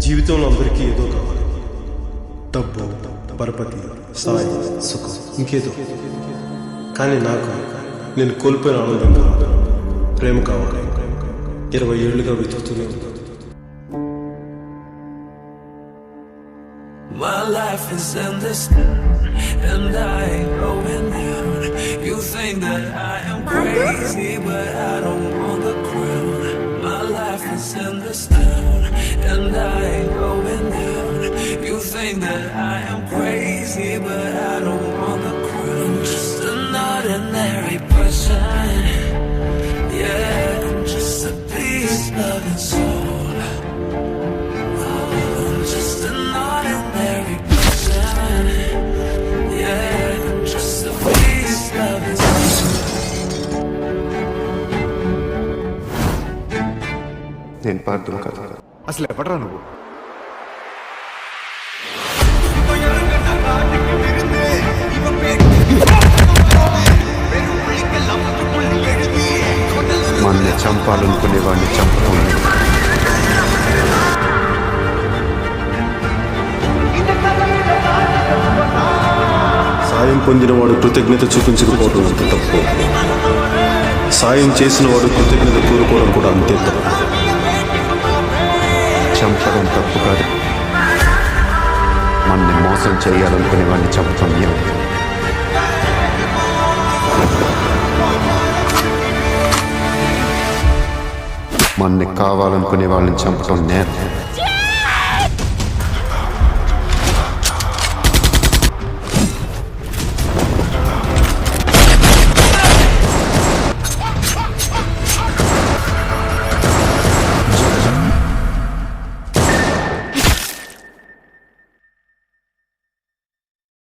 జీవితంలో అందరికీ ఏదో కావాలి. డబ్బు, పరపతి, స్థాయి, సుఖం, ఇంకేదో. కానీ నాకు నేను కోల్పోయిన ఆనందం కావాలి, ప్రేమ కావాలి. 20 ఏళ్లుగా వెతుకుతూనే ఉన్నాను. My life is endless and I ain't going down. You think that I am crazy, but I don't want the crown. My life is endless and I ain't going down. You think that I am crazy, but I don't want the crown. Just an ordinary person, yeah, I'm just a peace loving soul. నేను పార్థులు కదా. అసలు ఎవడరా నువ్వు? మనల్ని చంపాలనుకునే వాడిని చంపుతుంది. సాయం పొందినవాడు కృతజ్ఞత చూపించకపోవడం అంత తప్పు. సాయం చేసిన వాడు కృతజ్ఞత కోరుకోవడం కూడా అంతే తప్పు. చంపడం తప్పు కాదు, మనల్ని మోసం చేయాలనుకునే వాడిని చంపడం న్యాయం. మనల్ని కావాలనుకునే వాళ్ళని చంపడం నేరం.